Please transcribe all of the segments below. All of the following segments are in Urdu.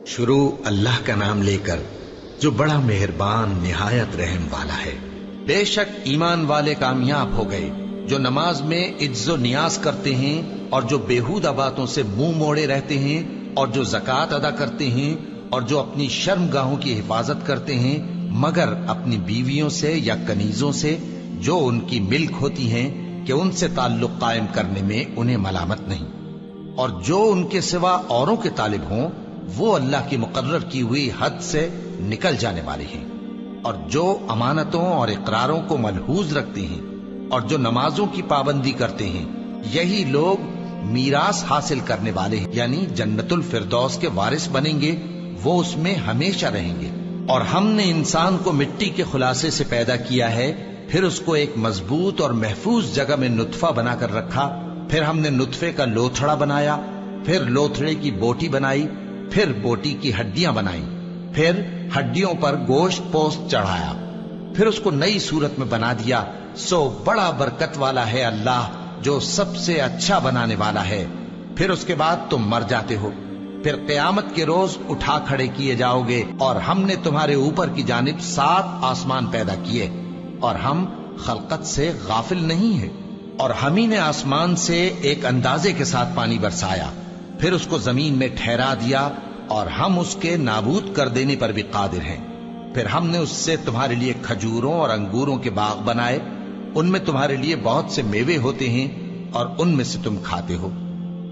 شروع اللہ کا نام لے کر جو بڑا مہربان نہایت رحم والا ہے۔ بے شک ایمان والے کامیاب ہو گئے جو نماز میں عجز و نیاز کرتے ہیں اور جو بیہودہ باتوں سے منہ موڑے رہتے ہیں اور جو زکوٰۃ ادا کرتے ہیں اور جو اپنی شرم گاہوں کی حفاظت کرتے ہیں مگر اپنی بیویوں سے یا کنیزوں سے جو ان کی ملک ہوتی ہیں کہ ان سے تعلق قائم کرنے میں انہیں ملامت نہیں، اور جو ان کے سوا اوروں کے طالب ہوں وہ اللہ کی مقرر کی ہوئی حد سے نکل جانے والے ہیں، اور جو امانتوں اور اقراروں کو ملحوظ رکھتے ہیں اور جو نمازوں کی پابندی کرتے ہیں یہی لوگ میراث حاصل کرنے والے ہیں، یعنی جنت الفردوس کے وارث بنیں گے، وہ اس میں ہمیشہ رہیں گے۔ اور ہم نے انسان کو مٹی کے خلاصے سے پیدا کیا ہے، پھر اس کو ایک مضبوط اور محفوظ جگہ میں نطفہ بنا کر رکھا، پھر ہم نے نطفے کا لوتھڑا بنایا، پھر لوتھڑے کی بوٹی بنائی، پھر بوٹی کی ہڈیاں بنائیں، پھر ہڈیوں پر گوشت پوست چڑھایا، پھر اس کو نئی صورت میں بنا دیا۔ سو بڑا برکت والا ہے اللہ جو سب سے اچھا بنانے والا ہے۔ پھر اس کے بعد تم مر جاتے ہو، پھر قیامت کے روز اٹھا کھڑے کیے جاؤ گے، اور ہم نے تمہارے اوپر کی جانب 7 آسمان پیدا کیے، اور ہم خلقت سے غافل نہیں ہیں۔ اور ہم ہی نے آسمان سے ایک اندازے کے ساتھ پانی برسایا، پھر اس کو زمین میں ٹھہرا دیا، اور ہم اس کے نابود کر دینے پر بھی قادر ہیں۔ پھر ہم نے اس سے تمہارے لیے کھجوروں اور انگوروں کے باغ بنائے، ان میں تمہارے لیے بہت سے میوے ہوتے ہیں اور ان میں سے تم کھاتے ہو۔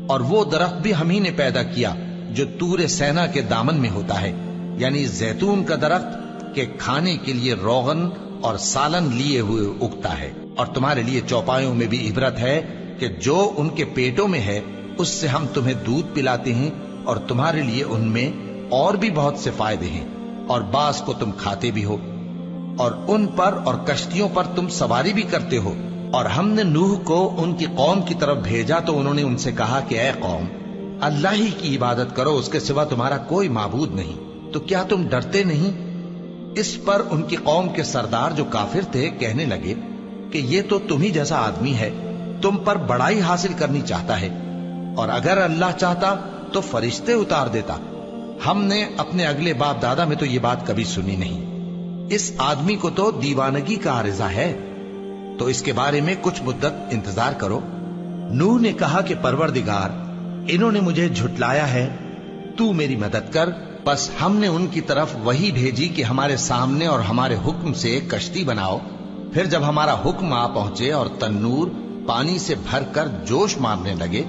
اور وہ درخت بھی ہم ہی نے پیدا کیا جو طور سینا کے دامن میں ہوتا ہے، یعنی زیتون کا درخت کہ کھانے کے لیے روغن اور سالن لیے ہوئے اگتا ہے، اور تمہارے لیے چوپایوں میں بھی عبرت ہے کہ جو ان کے پیٹوں میں ہے اس سے ہم تمہیں دودھ پلاتے ہیں، اور تمہارے لیے ان میں اور بھی بہت سے فائدے ہیں، اور بعض کو تم کھاتے بھی ہو، اور ان پر اور کشتیوں پر تم سواری بھی کرتے ہو۔ اور ہم نے نوح کو ان کی قوم کی طرف بھیجا تو انہوں نے ان سے کہا کہ اے قوم، اللہ ہی کی عبادت کرو، اس کے سوا تمہارا کوئی معبود نہیں، تو کیا تم ڈرتے نہیں؟ اس پر ان کی قوم کے سردار جو کافر تھے کہنے لگے کہ یہ تو تم ہی جیسا آدمی ہے، تم پر بڑائی حاصل کرنی چاہتا ہے، اور اگر اللہ چاہتا تو فرشتے اتار دیتا۔ ہم نے اپنے اگلے باپ دادا میں تو یہ بات کبھی سنی نہیں، اس آدمی کو تو دیوانگی کا عارضہ ہے، تو اس کے بارے میں کچھ مدت انتظار کرو۔ نوح نے کہا کہ پروردگار، انہوں نے مجھے جھٹلایا ہے، تو میری مدد کر۔ بس ہم نے ان کی طرف وحی بھیجی کہ ہمارے سامنے اور ہمارے حکم سے ایک کشتی بناؤ، پھر جب ہمارا حکم آ پہنچے اور تنور پانی سے بھر کر جوش مارنے لگے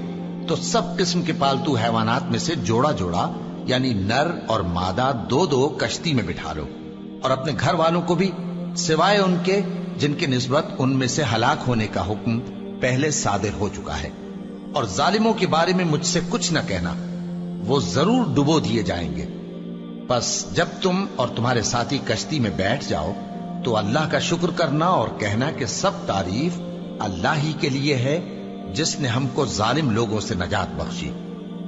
تو سب قسم کے پالتو حیوانات میں سے جوڑا جوڑا یعنی نر اور مادہ 2 کشتی میں بٹھا لو، اور اپنے گھر والوں کو بھی سوائے ان کے جن کی نسبت ان میں سے ہلاک ہونے کا حکم پہلے صادر ہو چکا ہے۔ اور ظالموں کے بارے میں مجھ سے کچھ نہ کہنا، وہ ضرور ڈبو دیے جائیں گے۔ بس جب تم اور تمہارے ساتھی کشتی میں بیٹھ جاؤ تو اللہ کا شکر کرنا اور کہنا کہ سب تعریف اللہ ہی کے لیے ہے جس نے ہم کو ظالم لوگوں سے نجات بخشی،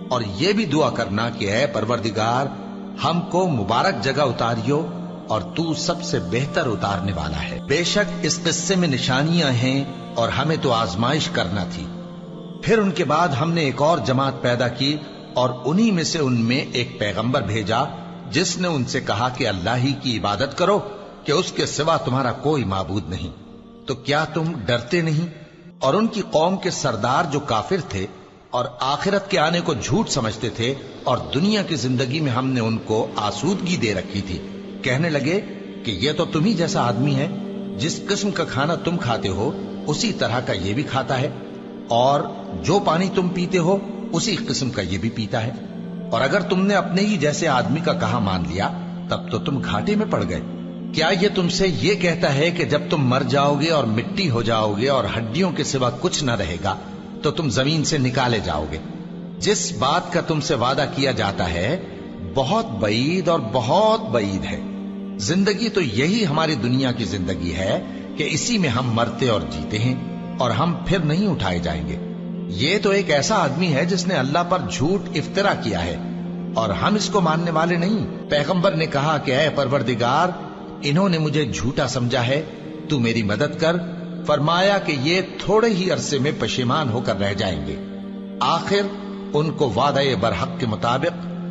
اور یہ بھی دعا کرنا کہ اے پروردگار ہم کو مبارک جگہ اتاریو اور تو سب سے بہتر اتارنے والا ہے۔ بے شک اس قصے میں نشانیاں ہیں اور ہمیں تو آزمائش کرنا تھی۔ پھر ان کے بعد ہم نے ایک اور جماعت پیدا کی اور انہی میں سے ان میں ایک پیغمبر بھیجا جس نے ان سے کہا کہ اللہ ہی کی عبادت کرو کہ اس کے سوا تمہارا کوئی معبود نہیں، تو کیا تم ڈرتے نہیں؟ اور ان کی قوم کے سردار جو کافر تھے اور آخرت کے آنے کو جھوٹ سمجھتے تھے اور دنیا کی زندگی میں ہم نے ان کو آسودگی دے رکھی تھی، کہنے لگے کہ یہ تو تم ہی جیسا آدمی ہے، جس قسم کا کھانا تم کھاتے ہو اسی طرح کا یہ بھی کھاتا ہے، اور جو پانی تم پیتے ہو اسی قسم کا یہ بھی پیتا ہے، اور اگر تم نے اپنے ہی جیسے آدمی کا کہا مان لیا تب تو تم گھاٹے میں پڑ گئے۔ کیا یہ تم سے یہ کہتا ہے کہ جب تم مر جاؤ گے اور مٹی ہو جاؤ گے اور ہڈیوں کے سوا کچھ نہ رہے گا تو تم زمین سے نکالے جاؤ گے؟ جس بات کا تم سے وعدہ کیا جاتا ہے بہت بعید اور بہت بعید ہے۔ زندگی تو یہی ہماری دنیا کی زندگی ہے کہ اسی میں ہم مرتے اور جیتے ہیں، اور ہم پھر نہیں اٹھائے جائیں گے۔ یہ تو ایک ایسا آدمی ہے جس نے اللہ پر جھوٹ افطرا کیا ہے، اور ہم اس کو ماننے والے نہیں۔ پیغمبر نے کہا کہ اے پروردگار، انہوں نے مجھے جھوٹا سمجھا ہے، تو میری مدد کر۔ فرمایا کہ یہ تھوڑے ہی عرصے میں پشیمان ہو کر رہ جائیں گے، آخر ان کو وعدہ برحق کے مطابق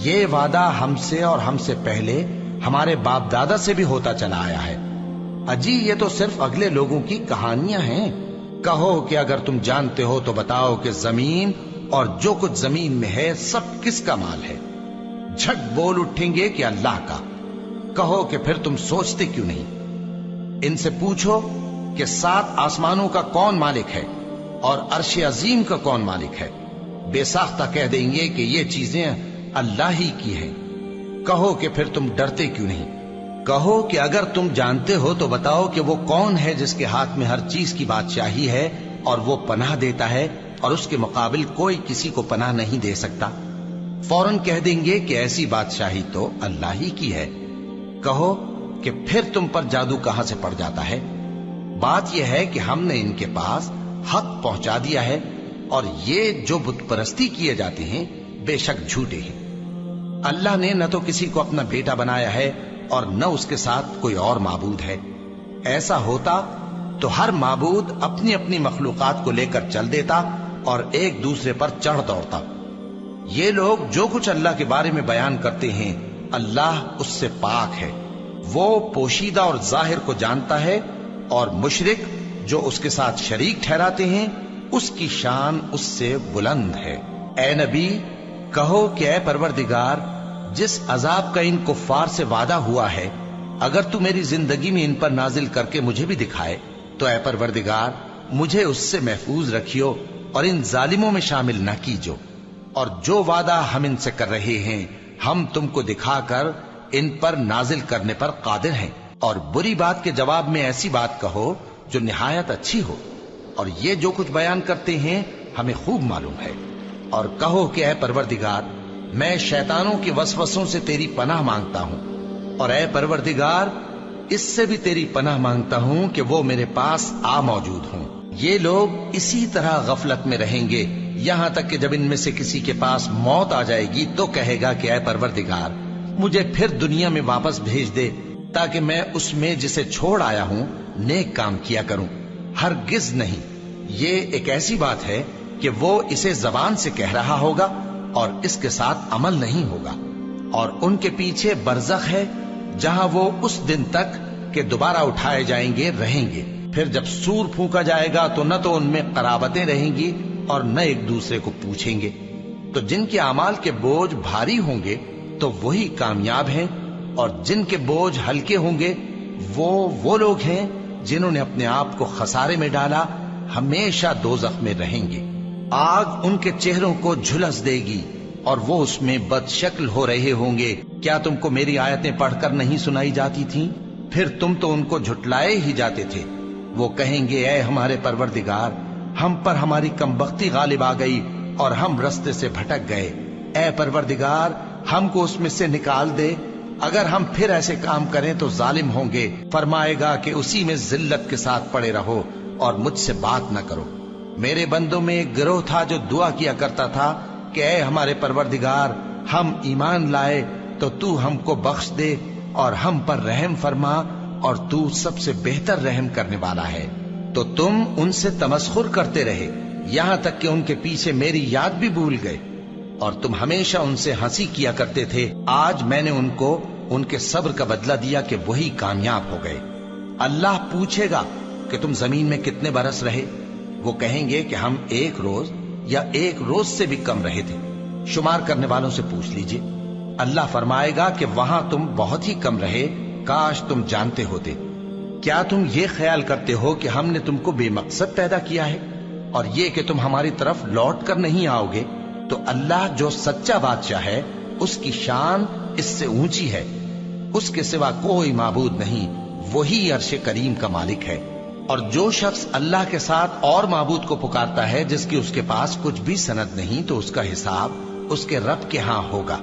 یہ وعدہ ہم سے اور ہم سے پہلے ہمارے باپ دادا سے بھی ہوتا چلا آیا ہے۔ اجی یہ تو صرف اگلے لوگوں کی کہانیاں ہیں۔ کہو کہ اگر تم جانتے ہو تو بتاؤ کہ زمین اور جو کچھ زمین میں ہے سب کس کا مال ہے؟ جھٹ بول اٹھیں گے کہ اللہ کا۔ کہو کہ پھر تم سوچتے کیوں نہیں؟ ان سے پوچھو کہ 7 آسمانوں کا کون مالک ہے اور عرش عظیم کا کون مالک ہے؟ بے ساختہ کہہ دیں گے کہ یہ چیزیں اللہ ہی کی ہیں۔ کہو کہ پھر تم ڈرتے کیوں نہیں؟ کہو کہ اگر تم جانتے ہو تو بتاؤ کہ وہ کون ہے جس کے ہاتھ میں ہر چیز کی بادشاہی ہے اور وہ پناہ دیتا ہے اور اس کے مقابل کوئی کسی کو پناہ نہیں دے سکتا؟ فوراً کہہ دیں گے کہ ایسی بادشاہی تو اللہ ہی کی ہے۔ کہو کہ پھر تم پر جادو کہاں سے پڑ جاتا ہے؟ بات یہ ہے کہ ہم نے ان کے پاس حق پہنچا دیا ہے اور یہ جو بت پرستی کیے جاتے ہیں بے شک جھوٹے ہیں۔ اللہ نے نہ تو کسی کو اپنا بیٹا بنایا ہے اور نہ اس کے ساتھ کوئی اور معبود ہے۔ ایسا ہوتا تو ہر معبود اپنی اپنی مخلوقات کو لے کر چل دیتا اور ایک دوسرے پر چڑھ دوڑتا۔ یہ لوگ جو کچھ اللہ کے بارے میں بیان کرتے ہیں اللہ اس سے پاک ہے، وہ پوشیدہ اور ظاہر کو جانتا ہے، اور مشرک جو اس کے ساتھ شریک ٹھہراتے ہیں اس کی شان اس سے بلند ہے۔ اے نبی کہو کہ اے پروردگار، جس عذاب کا ان کفار سے وعدہ ہوا ہے اگر تو میری زندگی میں ان پر نازل کر کے مجھے بھی دکھائے تو اے پروردگار مجھے اس سے محفوظ رکھیو اور ان ظالموں میں شامل نہ کیجو، اور جو وعدہ ہم ان سے کر رہے ہیں ہم تم کو دکھا کر ان پر نازل کرنے پر قادر ہیں۔ اور بری بات کے جواب میں ایسی بات کہو جو نہایت اچھی ہو، اور یہ جو کچھ بیان کرتے ہیں ہمیں خوب معلوم ہے۔ اور کہو کہ اے پروردگار میں شیطانوں کے وسوسوں سے تیری پناہ مانگتا ہوں، اور اے پروردگار اس سے بھی تیری پناہ مانگتا ہوں کہ وہ میرے پاس آ موجود ہوں۔ یہ لوگ اسی طرح غفلت میں رہیں گے یہاں تک کہ جب ان میں سے کسی کے پاس موت آ جائے گی تو کہے گا کہ اے پروردگار مجھے پھر دنیا میں واپس بھیج دے تاکہ میں اس میں جسے چھوڑ آیا ہوں نیک کام کیا کروں۔ ہرگز نہیں، یہ ایک ایسی بات ہے کہ وہ اسے زبان سے کہہ رہا ہوگا اور اس کے ساتھ عمل نہیں ہوگا۔ اور ان کے پیچھے برزخ ہے جہاں وہ اس دن تک کہ دوبارہ اٹھائے جائیں گے رہیں گے۔ پھر جب سور پھونکا جائے گا تو نہ تو ان میں قرابتیں رہیں گی اور نہ ایک دوسرے کو پوچھیں گے۔ تو جن کے اعمال کے بوجھ بھاری ہوں گے تو وہی کامیاب ہیں، اور جن کے بوجھ ہلکے ہوں گے وہ لوگ ہیں جنہوں نے اپنے آپ کو خسارے میں ڈالا، ہمیشہ دوزخ میں رہیں گے۔ آگ ان کے چہروں کو جھلس دے گی اور وہ اس میں بد شکل ہو رہے ہوں گے۔ کیا تم کو میری آیتیں پڑھ کر نہیں سنائی جاتی تھیں؟ پھر تم تو ان کو جھٹلائے ہی جاتے تھے۔ وہ کہیں گے اے ہمارے پروردگار ہم پر ہماری کمبختی غالب آ گئی اور ہم رستے سے بھٹک گئے۔ اے پروردگار ہم کو اس میں سے نکال دے، اگر ہم پھر ایسے کام کریں تو ظالم ہوں گے۔ فرمائے گا کہ اسی میں ذلت کے ساتھ پڑے رہو اور مجھ سے بات نہ کرو۔ میرے بندوں میں ایک گروہ تھا جو دعا کیا کرتا تھا کہ اے ہمارے پروردگار ہم ایمان لائے تو تو ہم کو بخش دے اور ہم پر رحم فرما، اور تو سب سے بہتر رحم کرنے والا ہے۔ تو تم ان سے تمسخر کرتے رہے یہاں تک کہ ان کے پیچھے میری یاد بھی بھول گئے، اور تم ہمیشہ ان سے ہنسی کیا کرتے تھے۔ آج میں نے ان کو ان کے صبر کا بدلہ دیا کہ وہی کامیاب ہو گئے۔ اللہ پوچھے گا کہ تم زمین میں کتنے برس رہے؟ وہ کہیں گے کہ ہم 1 روز یا 1 روز سے بھی کم رہے تھے۔ شمار کرنے والوں سے پوچھ لیجئے۔ اللہ فرمائے گا کہ وہاں تم بہت ہی کم رہے، کاش تم جانتے ہوتے۔ کیا تم یہ خیال کرتے ہو کہ ہم نے تم کو بے مقصد پیدا کیا ہے اور یہ کہ تم ہماری طرف لوٹ کر نہیں آؤ گے؟ تو اللہ جو سچا بادشاہ ہے اس کی شان اس سے اونچی ہے، اس کے سوا کوئی معبود نہیں، وہی عرش کریم کا مالک ہے۔ اور جو شخص اللہ کے ساتھ اور معبود کو پکارتا ہے جس کی اس کے پاس کچھ بھی سند نہیں تو اس کا حساب اس کے رب کے ہاں ہوگا۔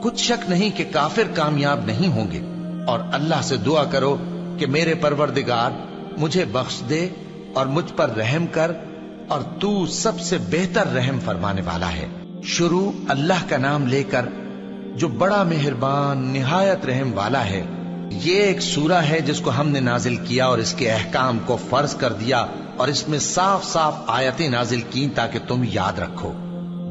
کچھ شک نہیں کہ کافر کامیاب نہیں ہوں گے۔ اور اللہ سے دعا کرو کہ میرے پروردگار مجھے بخش دے اور مجھ پر رحم کر، اور تو سب سے بہتر رحم فرمانے والا ہے۔ شروع اللہ کا نام لے کر جو بڑا مہربان نہایت رحم والا ہے۔ یہ ایک سورہ ہے جس کو ہم نے نازل کیا اور اس کے احکام کو فرض کر دیا، اور اس میں صاف صاف آیتیں نازل کی تاکہ تم یاد رکھو۔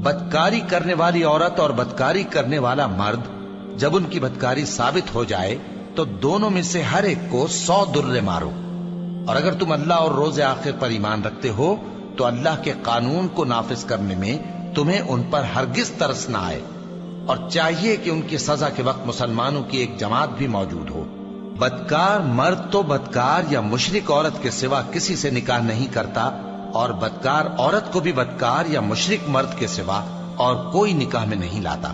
بدکاری کرنے والی عورت اور بدکاری کرنے والا مرد جب ان کی بدکاری ثابت ہو جائے تو دونوں میں سے ہر ایک کو 100 درے مارو. اور اگر تم اللہ اور روز آخر پر ایمان رکھتے ہو تو اللہ کے قانون کو نافذ کرنے میں تمہیں ان پر ہرگز ترس نہ آئے، اور چاہیے کہ ان کی سزا کے وقت مسلمانوں کی ایک جماعت بھی موجود ہو. بدکار مرد تو بدکار یا مشرک عورت کے سوا کسی سے نکاح نہیں کرتا، اور بدکار عورت کو بھی بدکار یا مشرک مرد کے سوا اور کوئی نکاح میں نہیں لاتا.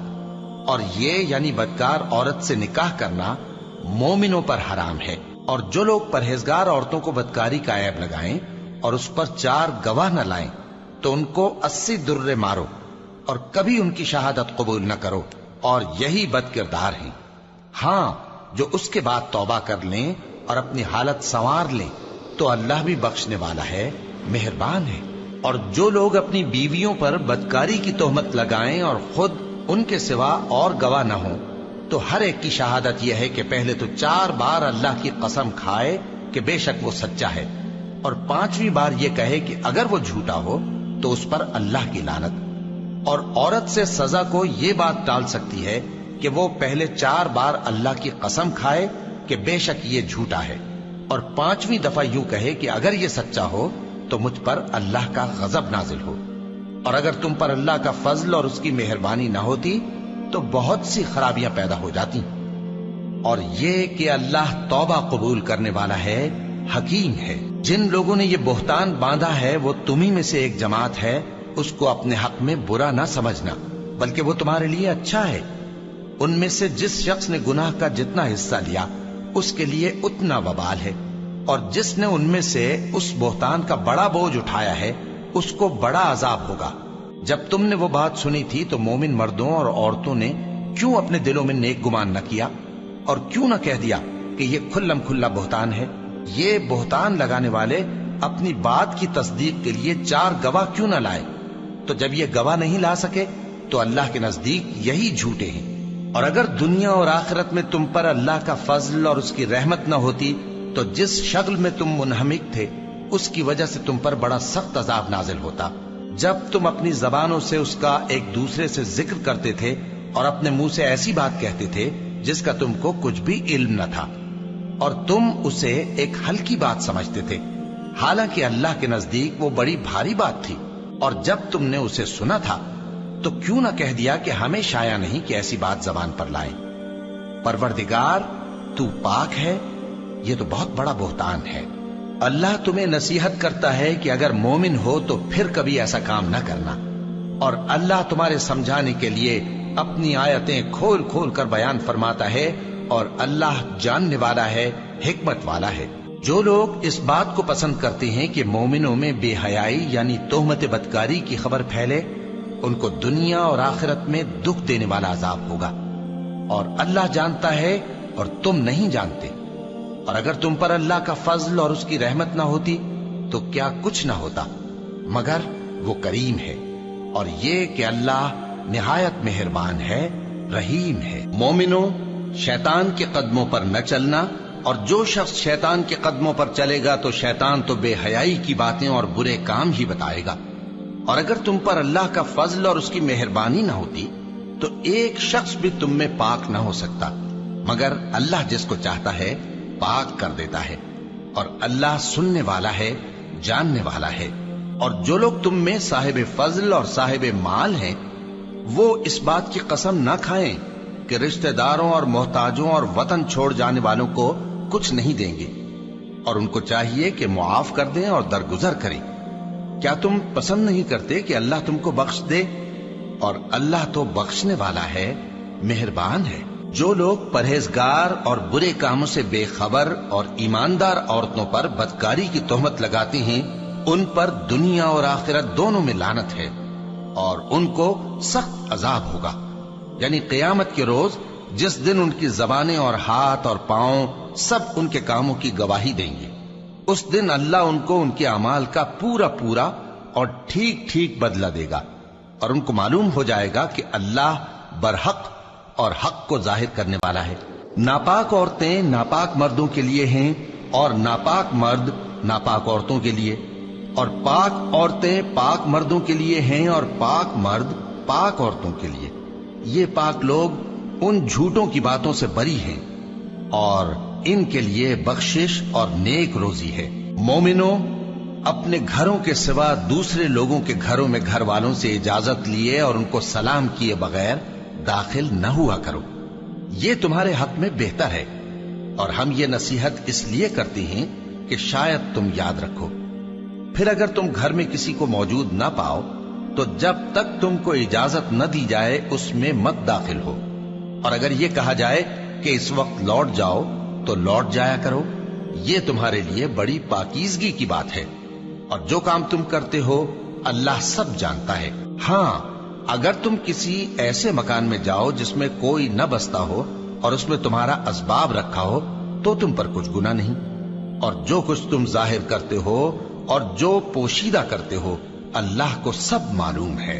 اور یہ یعنی بدکار عورت سے نکاح کرنا مومنوں پر حرام ہے. اور جو لوگ پرہیزگار عورتوں کو بدکاری کا عیب لگائیں اور اس پر 4 گواہ نہ لائیں تو ان کو 80 درے مارو، اور کبھی ان کی شہادت قبول نہ کرو، اور یہی بد کردار ہیں. ہاں، جو اس کے بعد توبہ کر لیں اور اپنی حالت سنوار لیں تو اللہ بھی بخشنے والا ہے، مہربان ہے. اور جو لوگ اپنی بیویوں پر بدکاری کی تہمت لگائیں اور خود ان کے سوا اور گواہ نہ ہوں تو ہر ایک کی شہادت یہ ہے کہ پہلے تو 4 بار اللہ کی قسم کھائے کہ بے شک وہ سچا ہے، اور 5ویں بار یہ کہے کہ اگر وہ جھوٹا ہو تو اس پر اللہ کی لعنت. اور عورت سے سزا کو یہ بات ٹال سکتی ہے کہ وہ پہلے 4 بار اللہ کی قسم کھائے کہ بے شک یہ جھوٹا ہے، اور 5ویں دفعہ یوں کہے کہ اگر یہ سچا ہو تو مجھ پر اللہ کا غضب نازل ہو. اور اگر تم پر اللہ کا فضل اور اس کی مہربانی نہ ہوتی تو بہت سی خرابیاں پیدا ہو جاتی. اور یہ کہ اللہ توبہ قبول کرنے والا ہے، حکیم ہے. جن لوگوں نے یہ بہتان باندھا ہے وہ تمہیں میں سے ایک جماعت ہے، اس کو اپنے حق میں برا نہ سمجھنا، بلکہ وہ تمہارے لیے اچھا ہے. ان میں سے جس شخص نے گناہ کا جتنا حصہ لیا اس کے لیے اتنا وبال ہے، اور جس نے ان میں سے اس بہتان کا بڑا بوجھ اٹھایا ہے اس کو بڑا عذاب ہوگا. جب تم نے وہ بات سنی تھی تو مومن مردوں اور عورتوں نے کیوں اپنے دلوں میں نیک گمان نہ کیا، اور کیوں نہ کہہ دیا کہ یہ کھلم کھلا بہتان ہے؟ یہ بہتان لگانے والے اپنی بات کی تصدیق کے لیے 4 گواہ کیوں نہ لائے؟ تو جب یہ گواہ نہیں لا سکے تو اللہ کے نزدیک یہی جھوٹے ہیں. اور اگر دنیا اور آخرت میں تم پر اللہ کا فضل اور اس کی رحمت نہ ہوتی تو جس شغل میں تم منہمک تھے اس کی وجہ سے تم پر بڑا سخت عذاب نازل ہوتا. جب تم اپنی زبانوں سے اس کا ایک دوسرے سے ذکر کرتے تھے اور اپنے منہ سے ایسی بات کہتے تھے جس کا تم کو کچھ بھی علم نہ تھا، اور تم اسے ایک ہلکی بات سمجھتے تھے، حالانکہ اللہ کے نزدیک وہ بڑی بھاری بات تھی. اور جب تم نے اسے سنا تھا تو کیوں نہ کہہ دیا کہ ہمیں شایع نہیں کہ ایسی بات زبان پر لائیں. پروردگار تو پاک ہے، یہ تو بہت بڑا بہتان ہے. اللہ تمہیں نصیحت کرتا ہے کہ اگر مومن ہو تو پھر کبھی ایسا کام نہ کرنا، اور اللہ تمہارے سمجھانے کے لیے اپنی آیتیں کھول کھول کر بیان فرماتا ہے، اور اللہ جاننے والا ہے، حکمت والا ہے. جو لوگ اس بات کو پسند کرتے ہیں کہ مومنوں میں بے حیائی یعنی تہمت بدکاری کی خبر پھیلے، ان کو دنیا اور آخرت میں دکھ دینے والا عذاب ہوگا. اور اللہ جانتا ہے اور تم نہیں جانتے. اور اگر تم پر اللہ کا فضل اور اس کی رحمت نہ ہوتی تو کیا کچھ نہ ہوتا، مگر وہ کریم ہے. اور یہ کہ اللہ نہایت مہربان ہے، رحیم ہے. مومنوں، شیطان کے قدموں پر نہ چلنا، اور جو شخص شیطان کے قدموں پر چلے گا تو شیطان تو بے حیائی کی باتیں اور برے کام ہی بتائے گا. اور اگر تم پر اللہ کا فضل اور اس کی مہربانی نہ ہوتی تو ایک شخص بھی تم میں پاک نہ ہو سکتا، مگر اللہ جس کو چاہتا ہے پاک کر دیتا ہے. اور اللہ سننے والا ہے، جاننے والا ہے. اور جو لوگ تم میں صاحب فضل اور صاحب مال ہیں وہ اس بات کی قسم نہ کھائیں کہ رشتہ داروں اور محتاجوں اور وطن چھوڑ جانے والوں کو کچھ نہیں دیں گے، اور ان کو چاہیے کہ معاف کر دیں اور درگزر کریں. کیا تم پسند نہیں کرتے کہ اللہ تم کو بخش دے؟ اور اللہ تو بخشنے والا ہے، مہربان ہے. جو لوگ پرہیزگار اور برے کاموں سے بے خبر اور ایماندار عورتوں پر بدکاری کی تہمت لگاتے ہیں ان پر دنیا اور آخرت دونوں میں لعنت ہے، اور ان کو سخت عذاب ہوگا. یعنی قیامت کے روز جس دن ان کی زبانیں اور ہاتھ اور پاؤں سب ان کے کاموں کی گواہی دیں گے، اس دن اللہ ان کو ان کے اعمال کا پورا پورا اور ٹھیک ٹھیک بدلہ دے گا، اور ان کو معلوم ہو جائے گا کہ اللہ برحق اور حق کو ظاہر کرنے والا ہے. ناپاک عورتیں ناپاک مردوں کے لیے ہیں اور ناپاک مرد ناپاک عورتوں کے لیے، اور پاک عورتیں پاک مردوں کے لیے ہیں اور پاک مرد پاک عورتوں کے لیے، یہ پاک لوگ ان جھوٹوں کی باتوں سے بری ہیں اور ان کے لیے بخشش اور نیک روزی ہے۔ مومنوں، اپنے گھروں کے سوا دوسرے لوگوں کے گھروں میں گھر والوں سے اجازت لیے اور ان کو سلام کیے بغیر داخل نہ ہوا کرو، یہ تمہارے حق میں بہتر ہے، اور ہم یہ نصیحت اس لیے کرتے ہیں کہ شاید تم یاد رکھو۔ پھر اگر تم گھر میں کسی کو موجود نہ پاؤ تو جب تک تم کو اجازت نہ دی جائے اس میں مت داخل ہو، اور اگر یہ کہا جائے کہ اس وقت لوٹ جاؤ تو لوٹ جایا کرو، یہ تمہارے لیے بڑی پاکیزگی کی بات ہے، اور جو کام تم کرتے ہو اللہ سب جانتا ہے۔ ہاں، اگر تم کسی ایسے مکان میں جاؤ جس میں کوئی نہ بستا ہو اور اس میں تمہارا اسباب رکھا ہو تو تم پر کچھ گناہ نہیں، اور جو کچھ تم ظاہر کرتے ہو اور جو پوشیدہ کرتے ہو اللہ کو سب معلوم ہے۔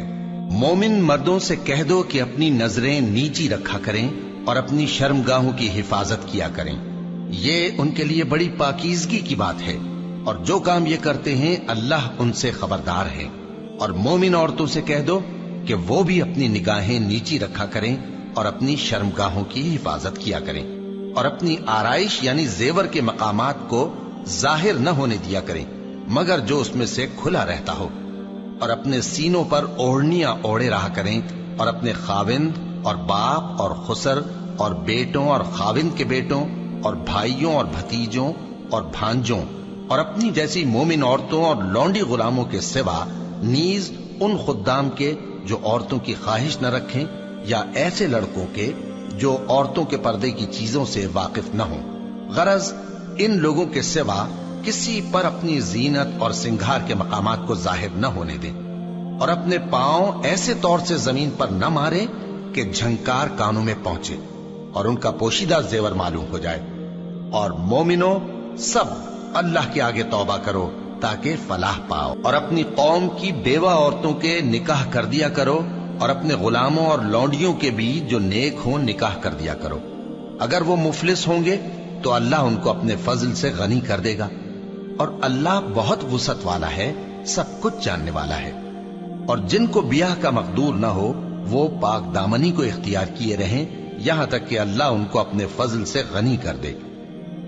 مومن مردوں سے کہہ دو کہ اپنی نظریں نیچی رکھا کریں اور اپنی شرمگاہوں کی حفاظت کیا کریں، یہ ان کے لیے بڑی پاکیزگی کی بات ہے، اور جو کام یہ کرتے ہیں اللہ ان سے خبردار ہے۔ اور مومن عورتوں سے کہہ دو کہ وہ بھی اپنی نگاہیں نیچی رکھا کریں اور اپنی شرمگاہوں کی حفاظت کیا کریں، اور اپنی آرائش یعنی زیور کے مقامات کو ظاہر نہ ہونے دیا کریں مگر جو اس میں سے کھلا رہتا ہو، اور اپنے سینوں پر اوڑھنیاں اوڑھے رہا کریں، اور اپنے خاوند اور باپ اور خسر اور بیٹوں اور خاوند کے بیٹوں اور بھائیوں اور بھتیجوں اور بھانجوں اور اپنی جیسی مومن عورتوں اور لونڈی غلاموں کے سوا نیز ان خدام کے جو عورتوں کی خواہش نہ رکھیں، یا ایسے لڑکوں کے جو عورتوں کے پردے کی چیزوں سے واقف نہ ہوں۔ غرض ان لوگوں کے سوا کسی پر اپنی زینت اور سنگھار کے مقامات کو ظاہر نہ ہونے دیں، اور اپنے پاؤں ایسے طور سے زمین پر نہ مارے کہ جھنکار کانوں میں پہنچے اور ان کا پوشیدہ زیور معلوم ہو جائے۔ اور مومنوں، سب اللہ کے آگے توبہ کرو تاکہ فلاح پاؤ، اور اپنی قوم کی بیوہ عورتوں کے نکاح کر دیا کرو، اور اپنے غلاموں اور لونڈیوں کے بھی جو نیک ہوں نکاح کر دیا کرو۔ اگر وہ مفلس ہوں گے تو اللہ ان کو اپنے فضل سے غنی کر دے گا، اور اللہ بہت وسعت والا ہے، سب کچھ جاننے والا ہے۔ اور جن کو بیاہ کا مقدور نہ ہو وہ پاک دامنی کو اختیار کیے رہیں یہاں تک کہ اللہ ان کو اپنے فضل سے غنی کر دے۔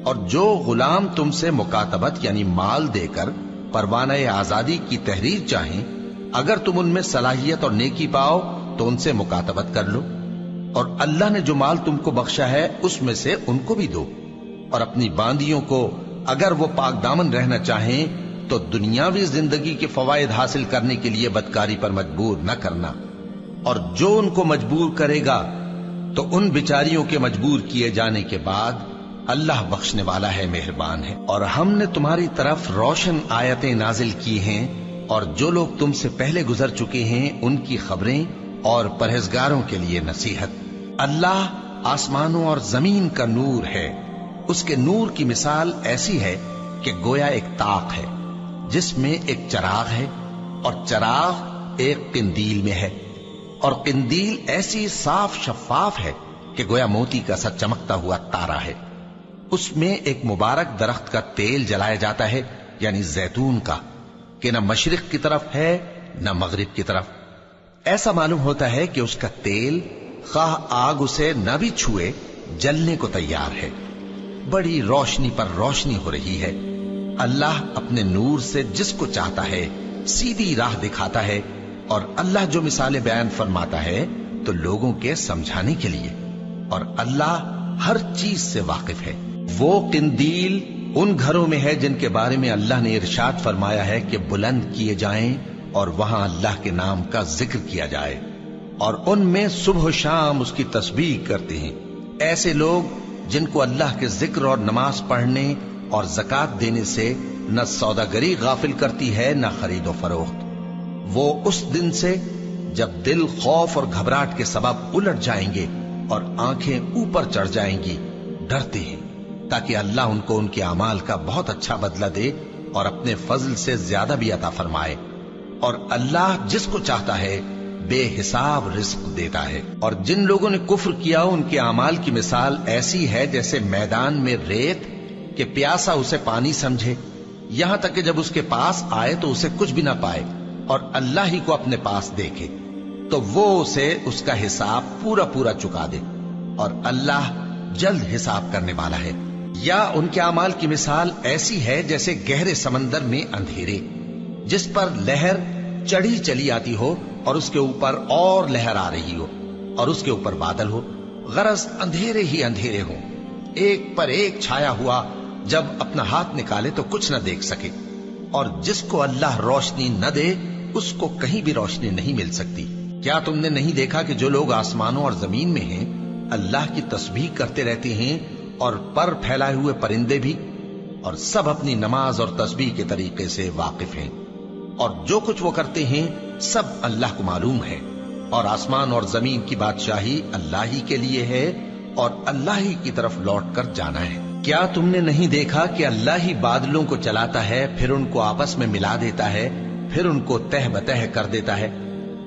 اور جو غلام تم سے مکاتبت یعنی مال دے کر پروانہ آزادی کی تحریر چاہیں، اگر تم ان میں صلاحیت اور نیکی پاؤ تو ان سے مکاتبت کر لو، اور اللہ نے جو مال تم کو بخشا ہے اس میں سے ان کو بھی دو۔ اور اپنی باندیوں کو اگر وہ پاک دامن رہنا چاہیں تو دنیاوی زندگی کے فوائد حاصل کرنے کے لیے بدکاری پر مجبور نہ کرنا، اور جو ان کو مجبور کرے گا تو ان بیچاریوں کے مجبور کیے جانے کے بعد اللہ بخشنے والا ہے، مہربان ہے۔ اور ہم نے تمہاری طرف روشن آیتیں نازل کی ہیں، اور جو لوگ تم سے پہلے گزر چکے ہیں ان کی خبریں اور پرہیزگاروں کے لیے نصیحت۔ اللہ آسمانوں اور زمین کا نور ہے، اس کے نور کی مثال ایسی ہے کہ گویا ایک طاق ہے جس میں ایک چراغ ہے، اور چراغ ایک قندیل میں ہے، اور قندیل ایسی صاف شفاف ہے کہ گویا موتی کا سا چمکتا ہوا تارا ہے۔ اس میں ایک مبارک درخت کا تیل جلایا جاتا ہے، یعنی زیتون کا، کہ نہ مشرق کی طرف ہے نہ مغرب کی طرف۔ ایسا معلوم ہوتا ہے کہ اس کا تیل خواہ آگ اسے نہ بھی چھوئے جلنے کو تیار ہے۔ بڑی روشنی پر روشنی ہو رہی ہے۔ اللہ اپنے نور سے جس کو چاہتا ہے سیدھی راہ دکھاتا ہے، اور اللہ جو مثالیں بیان فرماتا ہے تو لوگوں کے سمجھانے کے لیے، اور اللہ ہر چیز سے واقف ہے۔ وہ قندیل ان گھروں میں ہے جن کے بارے میں اللہ نے ارشاد فرمایا ہے کہ بلند کیے جائیں اور وہاں اللہ کے نام کا ذکر کیا جائے، اور ان میں صبح و شام اس کی تسبیح کرتے ہیں۔ ایسے لوگ جن کو اللہ کے ذکر اور نماز پڑھنے اور زکوٰۃ دینے سے نہ سوداگری غافل کرتی ہے نہ خرید و فروخت، وہ اس دن سے جب دل خوف اور گھبراہٹ کے سبب الٹ جائیں گے اور آنکھیں اوپر چڑھ جائیں گی ڈرتے ہیں، تاکہ اللہ ان کو ان کے اعمال کا بہت اچھا بدلہ دے اور اپنے فضل سے زیادہ بھی عطا فرمائے۔ اور اللہ جس کو چاہتا ہے بے حساب رزق دیتا ہے۔ اور جن لوگوں نے کفر کیا ان کے اعمال کی مثال ایسی ہے جیسے میدان میں ریت کہ پیاسا اسے پانی سمجھے، یہاں تک کہ جب اس کے پاس آئے تو اسے کچھ بھی نہ پائے اور اللہ ہی کو اپنے پاس دیکھے۔ تو وہ اسے اس کا حساب پورا پورا چکا دے، اور اللہ جلد حساب کرنے والا ہے۔ یا ان کے اعمال کی مثال ایسی ہے جیسے گہرے سمندر میں اندھیرے، جس پر لہر چڑھی چلی آتی ہو اور اس کے اوپر اور لہر آ رہی ہو، اور اس کے اوپر بادل ہو، غرض اندھیرے ہی اندھیرے ہوں، ایک پر ایک چھایا ہوا، جب اپنا ہاتھ نکالے تو کچھ نہ دیکھ سکے۔ اور جس کو اللہ روشنی نہ دے اس کو کہیں بھی روشنی نہیں مل سکتی۔ کیا تم نے نہیں دیکھا کہ جو لوگ آسمانوں اور زمین میں ہیں اللہ کی تسبیح کرتے رہتے ہیں، اور پر پھیلائے ہوئے پرندے بھی، اور سب اپنی نماز اور تسبیح کے طریقے سے واقف ہیں، اور جو کچھ وہ کرتے ہیں سب اللہ کو معلوم ہے، اور آسمان اور زمین کی بادشاہی اللہ ہی کے لیے ہے، اور اللہ ہی کی طرف لوٹ کر جانا ہے۔ کیا تم نے نہیں دیکھا کہ اللہ ہی بادلوں کو چلاتا ہے، پھر ان کو آپس میں ملا دیتا ہے، پھر ان کو تہ بتہ کر دیتا ہے،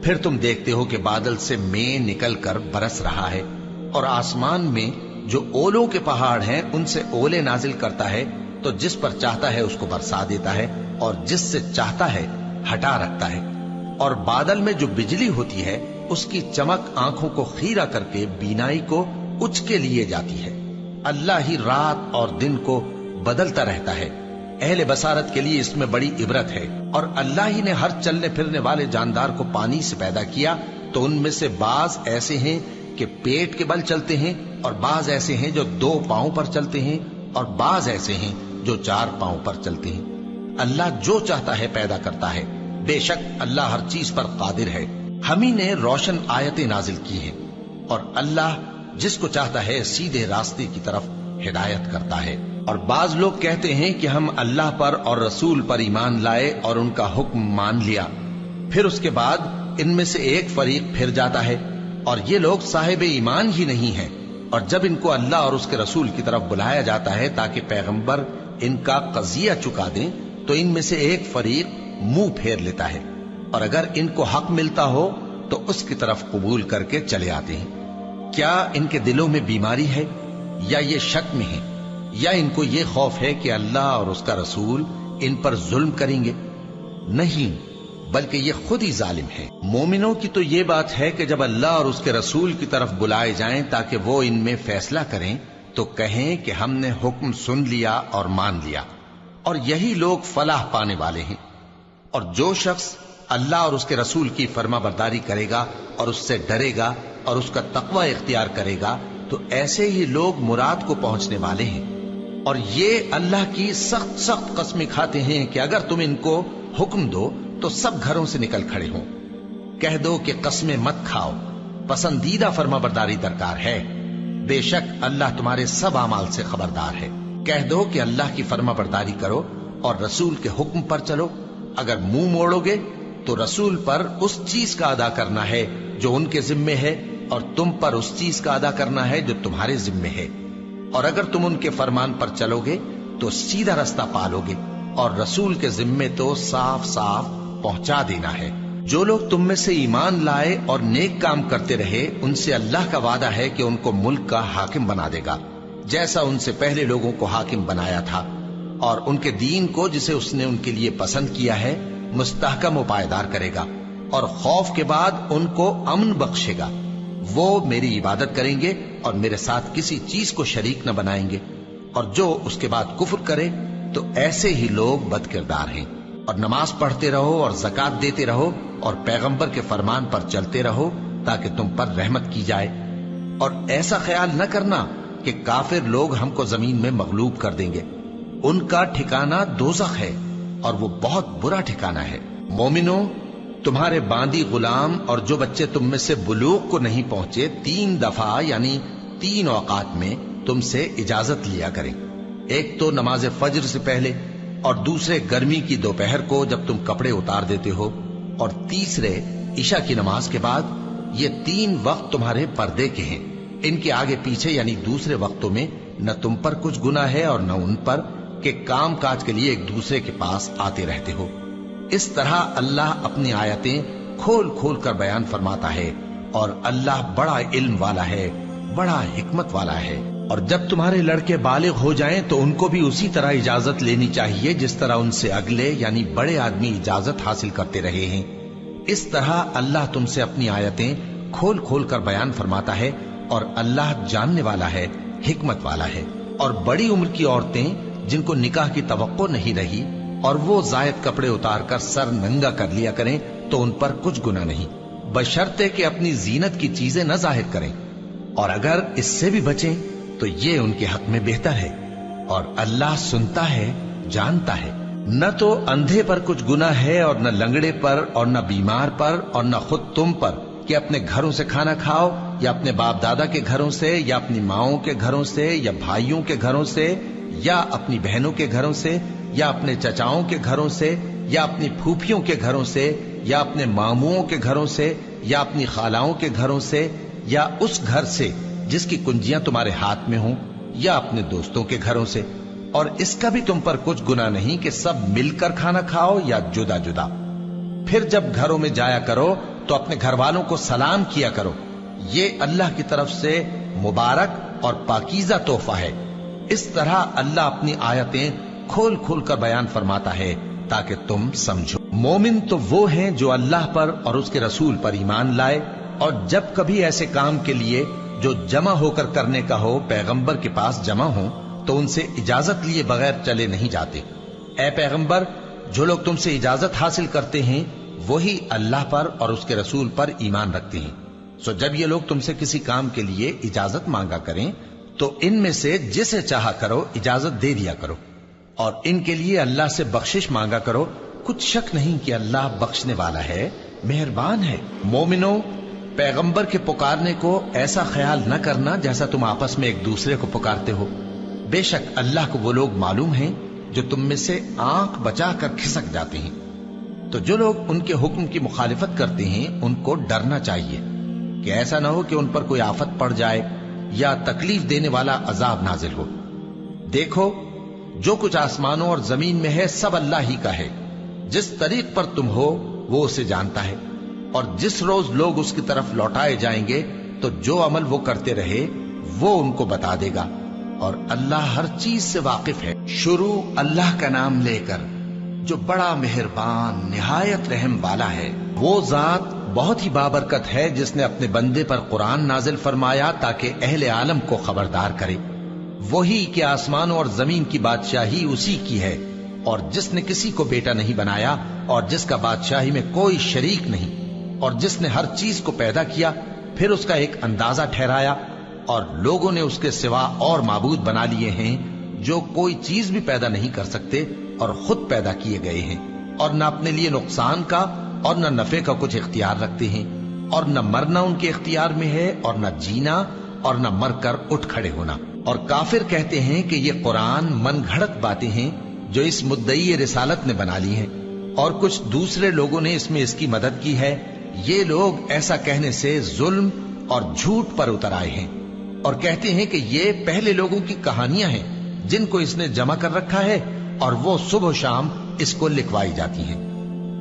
پھر تم دیکھتے ہو کہ بادل سے مے نکل کر برس رہا ہے، اور آسمان میں جو اولوں کے پہاڑ ہیں ان سے اولے نازل کرتا ہے، تو جس پر چاہتا ہے اس کو برسا دیتا ہے، اور جس سے چاہتا ہے ہٹا رکھتا ہے۔ اور بادل میں جو بجلی ہوتی ہے اس کی چمک آنکھوں کو خیرہ کر کے بینائی کو اچ کے لیے جاتی ہے۔ اللہ ہی رات اور دن کو بدلتا رہتا ہے، اہل بصارت کے لیے اس میں بڑی عبرت ہے۔ اور اللہ ہی نے ہر چلنے پھرنے والے جاندار کو پانی سے پیدا کیا، تو ان میں سے بعض ایسے ہیں کہ پیٹ کے بل چلتے ہیں، اور بعض ایسے ہیں جو 2 پاؤں پر چلتے ہیں، اور بعض ایسے ہیں جو 4 پاؤں پر چلتے ہیں۔ اللہ جو چاہتا ہے پیدا کرتا ہے، بے شک اللہ ہر چیز پر قادر ہے۔ ہم ہی نے روشن آیتیں نازل کی ہیں، اور اللہ جس کو چاہتا ہے سیدھے راستے کی طرف ہدایت کرتا ہے۔ اور بعض لوگ کہتے ہیں کہ ہم اللہ پر اور رسول پر ایمان لائے اور ان کا حکم مان لیا، پھر اس کے بعد ان میں سے ایک فریق پھر جاتا ہے، اور یہ لوگ صاحب ایمان ہی نہیں ہیں۔ اور جب ان کو اللہ اور اس کے رسول کی طرف بلایا جاتا ہے تاکہ پیغمبر ان کا قضیہ چکا دیں، تو ان میں سے ایک فریق منہ پھیر لیتا ہے، اور اگر ان کو حق ملتا ہو تو اس کی طرف قبول کر کے چلے آتے ہیں۔ کیا ان کے دلوں میں بیماری ہے، یا یہ شک میں ہیں، یا ان کو یہ خوف ہے کہ اللہ اور اس کا رسول ان پر ظلم کریں گے؟ نہیں، بلکہ یہ خود ہی ظالم ہے۔ مومنوں کی تو یہ بات ہے کہ جب اللہ اور اس کے رسول کی طرف بلائے جائیں تاکہ وہ ان میں فیصلہ کریں، تو کہیں کہ ہم نے حکم سن لیا اور مان لیا، اور یہی لوگ فلاح پانے والے ہیں۔ اور جو شخص اللہ اور اس کے رسول کی فرما برداری کرے گا اور اس سے ڈرے گا اور اس کا تقوی اختیار کرے گا، تو ایسے ہی لوگ مراد کو پہنچنے والے ہیں۔ اور یہ اللہ کی سخت سخت قسمیں کھاتے ہیں کہ اگر تم ان کو حکم دو تو سب گھروں سے نکل کھڑے ہوں۔ کہہ دو کہ قسمیں مت کھاؤ، پسندیدہ فرما برداری درکار ہے، بے شک اللہ تمہارے سب اعمال سے خبردار ہے۔ کہہ دو کہ اللہ کی فرما برداری کرو اور رسول کے حکم پر چلو، اگر منہ موڑو گے تو رسول پر اس چیز کا ادا کرنا ہے جو ان کے ذمے ہے، اور تم پر اس چیز کا ادا کرنا ہے جو تمہارے ذمے ہے۔ اور اگر تم ان کے فرمان پر چلو گے تو سیدھا رستہ پالو گے، اور رسول کے ذمے تو صاف صاف پہنچا دینا ہے۔ جو لوگ تم میں سے ایمان لائے اور نیک کام کرتے رہے، ان سے اللہ کا وعدہ ہے کہ ان کو ملک کا حاکم بنا دے گا، جیسا ان سے پہلے لوگوں کو حاکم بنایا تھا، اور ان کے دین کو جسے اس نے ان کے لیے پسند کیا ہے مستحکم و پائیدار کرے گا، اور خوف کے بعد ان کو امن بخشے گا۔ وہ میری عبادت کریں گے اور میرے ساتھ کسی چیز کو شریک نہ بنائیں گے، اور جو اس کے بعد کفر کرے تو ایسے ہی لوگ بد کردار ہیں۔ اور نماز پڑھتے رہو اور زکوٰۃ دیتے رہو اور پیغمبر کے فرمان پر چلتے رہو تاکہ تم پر رحمت کی جائے۔ اور ایسا خیال نہ کرنا کہ کافر لوگ ہم کو زمین میں مغلوب کر دیں گے، ان کا ٹھکانہ دوزخ ہے، اور وہ بہت برا ٹھکانہ ہے۔ مومنوں، تمہارے باندی غلام اور جو بچے تم میں سے بلوغ کو نہیں پہنچے 3 دفعہ یعنی 3 اوقات میں تم سے اجازت لیا کریں، ایک تو نماز فجر سے پہلے، اور دوسرے گرمی کی دوپہر کو جب تم کپڑے اتار دیتے ہو، اور تیسرے عشاء کی نماز کے بعد۔ یہ 3 وقت تمہارے پردے کے ہیں، ان کے آگے پیچھے یعنی دوسرے وقتوں میں نہ تم پر کچھ گناہ ہے اور نہ ان پر، کہ کام کاج کے لیے ایک دوسرے کے پاس آتے رہتے ہو۔ اس طرح اللہ اپنی آیتیں کھول کھول کر بیان فرماتا ہے، اور اللہ بڑا علم والا ہے، بڑا حکمت والا ہے۔ اور جب تمہارے لڑکے بالغ ہو جائیں تو ان کو بھی اسی طرح اجازت لینی چاہیے جس طرح ان سے اگلے یعنی بڑے آدمی اجازت حاصل کرتے رہے ہیں۔ اس طرح اللہ تم سے اپنی آیتیں کھول کھول کر بیان فرماتا ہے، اور اللہ جاننے والا ہے، حکمت والا ہے۔ اور بڑی عمر کی عورتیں جن کو نکاح کی توقع نہیں رہی اور وہ زائد کپڑے اتار کر سر ننگا کر لیا کریں تو ان پر کچھ گناہ نہیں، بشرطے کہ اپنی زینت کی چیزیں نہ ظاہر کریں، اور اگر اس سے بھی بچیں تو یہ ان کے حق میں بہتر ہے، اور اللہ سنتا ہے، جانتا ہے۔ نہ تو اندھے پر کچھ گناہ ہے اور نہ لنگڑے پر اور نہ بیمار پر اور نہ خود تم پر کہ اپنے گھروں سے کھانا کھاؤ، یا اپنے باپ دادا کے گھروں سے، یا اپنی ماؤں کے گھروں سے، یا بھائیوں کے گھروں سے، یا اپنی بہنوں کے گھروں سے، یا اپنے چچاؤں کے گھروں سے، یا اپنی پھوپھیوں کے گھروں سے، یا اپنے ماموؤں کے گھروں سے، یا اپنی خالاؤں کے گھروں سے، یا اس گھر سے جس کی کنجیاں تمہارے ہاتھ میں ہوں، یا اپنے دوستوں کے گھروں سے۔ اور اس کا بھی تم پر کچھ گناہ نہیں کہ سب مل کر کھانا کھاؤ یا جدا جدا۔ پھر جب گھروں میں جایا کرو تو اپنے گھر والوں کو سلام کیا کرو، یہ اللہ کی طرف سے مبارک اور پاکیزہ تحفہ ہے۔ اس طرح اللہ اپنی آیتیں کھول کھول کر بیان فرماتا ہے تاکہ تم سمجھو۔ مومن تو وہ ہیں جو اللہ پر اور اس کے رسول پر ایمان لائے، اور جب کبھی ایسے کام کے لیے جو جمع ہو کر کرنے کا ہو پیغمبر کے پاس جمع ہوں تو ان سے اجازت لیے بغیر چلے نہیں جاتے۔ اے پیغمبر، جو لوگ تم سے اجازت حاصل کرتے ہیں وہی اللہ پر اور اس کے رسول پر ایمان رکھتے ہیں، سو جب یہ لوگ تم سے کسی کام کے لیے اجازت مانگا کریں تو ان میں سے جسے چاہا کرو اجازت دے دیا کرو، اور ان کے لیے اللہ سے بخشش مانگا کرو، کچھ شک نہیں کہ اللہ بخشنے والا ہے، مہربان ہے۔ مومنو، پیغمبر کے پکارنے کو ایسا خیال نہ کرنا جیسا تم آپس میں ایک دوسرے کو پکارتے ہو، بے شک اللہ کو وہ لوگ معلوم ہیں جو تم میں سے آنکھ بچا کر کھسک جاتے ہیں۔ تو جو لوگ ان کے حکم کی مخالفت کرتے ہیں ان کو ڈرنا چاہیے کہ ایسا نہ ہو کہ ان پر کوئی آفت پڑ جائے یا تکلیف دینے والا عذاب نازل ہو۔ دیکھو، جو کچھ آسمانوں اور زمین میں ہے سب اللہ ہی کا ہے، جس طریق پر تم ہو وہ اسے جانتا ہے، اور جس روز لوگ اس کی طرف لوٹائے جائیں گے تو جو عمل وہ کرتے رہے وہ ان کو بتا دے گا، اور اللہ ہر چیز سے واقف ہے۔ شروع اللہ کا نام لے کر جو بڑا مہربان نہایت رحم والا ہے۔ وہ ذات بہت ہی بابرکت ہے جس نے اپنے بندے پر قرآن نازل فرمایا تاکہ اہل عالم کو خبردار کرے۔ وہی کہ آسمانوں اور زمین کی بادشاہی اسی کی ہے، اور جس نے کسی کو بیٹا نہیں بنایا اور جس کا بادشاہی میں کوئی شریک نہیں، اور جس نے ہر چیز کو پیدا کیا پھر اس کا ایک اندازہ ٹھہرایا، اور لوگوں نے اس کے سوا اور معبود بنا لیے ہیں جو کوئی چیز بھی پیدا نہیں کر سکتے اور خود پیدا کیے گئے ہیں، اور نہ اپنے لیے نقصان کا اور نہ نفع کا کچھ اختیار رکھتے ہیں، اور نہ مرنا ان کے اختیار میں ہے اور نہ جینا اور نہ مر کر اٹھ کھڑے ہونا۔ اور کافر کہتے ہیں کہ یہ قرآن من گھڑت باتیں ہیں جو اس مدعی رسالت نے بنا لی ہیں، اور کچھ دوسرے لوگوں نے اس میں اس کی مدد کی ہے۔ یہ لوگ ایسا کہنے سے ظلم اور جھوٹ پر اتر آئے ہیں، اور کہتے ہیں کہ یہ پہلے لوگوں کی کہانیاں ہیں جن کو اس نے جمع کر رکھا ہے، اور وہ صبح و شام اس کو لکھوائی جاتی ہیں۔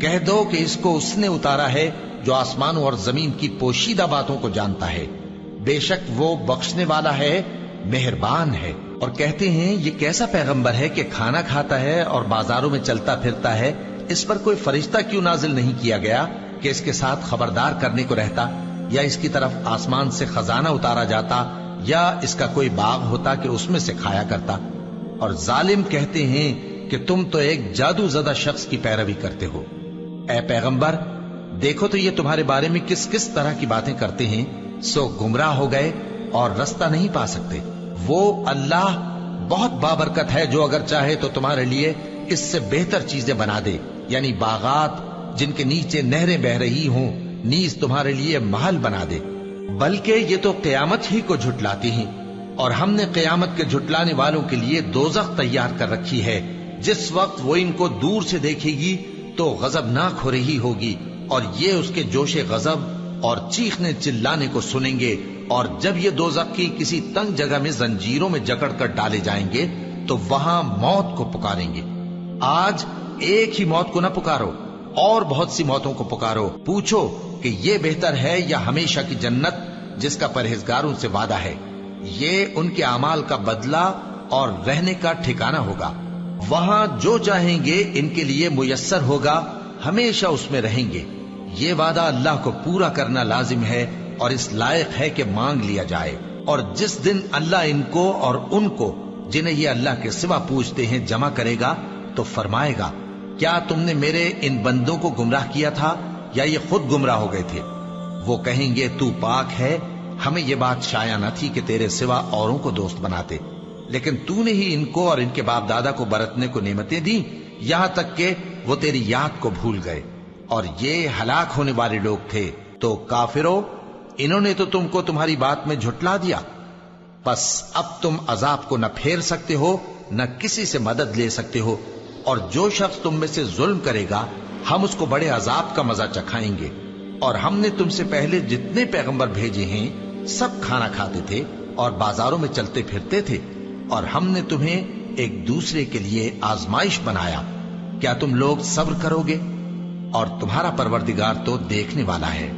کہہ دو کہ اس کو اس نے اتارا ہے جو آسمانوں اور زمین کی پوشیدہ باتوں کو جانتا ہے، بے شک وہ بخشنے والا ہے، مہربان ہے۔ اور کہتے ہیں یہ کیسا پیغمبر ہے کہ کھانا کھاتا ہے اور بازاروں میں چلتا پھرتا ہے، اس پر کوئی فرشتہ کیوں نازل نہیں کیا گیا کہ اس کے ساتھ خبردار کرنے کو رہتا، یا اس کی طرف آسمان سے خزانہ اتارا جاتا، یا اس کا کوئی باغ ہوتا کہ اس میں سے کھایا کرتا۔ اور ظالم کہتے ہیں کہ تم تو ایک جادو زدہ شخص کی پیروی کرتے ہو۔ اے پیغمبر، دیکھو تو یہ تمہارے بارے میں کس کس طرح کی باتیں کرتے ہیں، سو گمراہ ہو گئے اور رستہ نہیں پا سکتے۔ وہ اللہ بہت بابرکت ہے جو اگر چاہے تو تمہارے لیے اس سے بہتر چیزیں بنا دے، یعنی باغات جن کے نیچے نہریں بہ رہی ہوں، نیز تمہارے لیے محل بنا دے۔ بلکہ یہ تو قیامت ہی کو جھٹلاتی ہیں، اور ہم نے قیامت کے جھٹلانے والوں کے لیے دوزخ تیار کر رکھی ہے، جس وقت وہ ان کو دور سے دیکھے گی تو غضبناک ہو رہی ہوگی، اور یہ اس کے جوش غضب اور چیخنے چلانے کو سنیں گے، اور جب یہ دوزخ کی کسی تنگ جگہ میں زنجیروں میں جکڑ کر ڈالے جائیں گے تو وہاں موت کو پکاریں گے۔ آج ایک ہی موت کو نہ پکارو، اور بہت سی موتوں کو پکارو، پوچھو کہ یہ بہتر ہے یا ہمیشہ کی جنت جس کا پرہیزگاروں سے وعدہ ہے، یہ ان کے اعمال کا بدلہ اور رہنے کا ٹھکانہ ہوگا، وہاں جو چاہیں گے ان کے لیے میسر ہوگا، ہمیشہ اس میں رہیں گے، یہ وعدہ اللہ کو پورا کرنا لازم ہے اور اس لائق ہے کہ مانگ لیا جائے۔ اور جس دن اللہ ان کو اور ان کو جنہیں یہ اللہ کے سوا پوجتے ہیں جمع کرے گا تو فرمائے گا، کیا تم نے میرے ان بندوں کو گمراہ کیا تھا یا یہ خود گمراہ ہو گئے تھے؟ وہ کہیں گے تو پاک ہے، ہمیں یہ بات شایع نہ تھی کہ تیرے سوا اوروں کو دوست بناتے، لیکن تو نے ہی ان کو اور ان کے باپ دادا کو برتنے کو نعمتیں دی، یہاں تک کہ وہ تیری یاد کو بھول گئے، اور یہ ہلاک ہونے والے لوگ تھے۔ تو کافرو، انہوں نے تو تم کو تمہاری بات میں جھٹلا دیا، پس اب تم عذاب کو نہ پھیر سکتے ہو نہ کسی سے مدد لے سکتے ہو، اور جو شخص تم میں سے ظلم کرے گا ہم اس کو بڑے عذاب کا مزہ چکھائیں گے۔ اور ہم نے تم سے پہلے جتنے پیغمبر بھیجے ہیں سب کھانا کھاتے تھے اور بازاروں میں چلتے پھرتے تھے، اور ہم نے تمہیں ایک دوسرے کے لیے آزمائش بنایا، کیا تم لوگ صبر کرو گے؟ اور تمہارا پروردگار تو دیکھنے والا ہے۔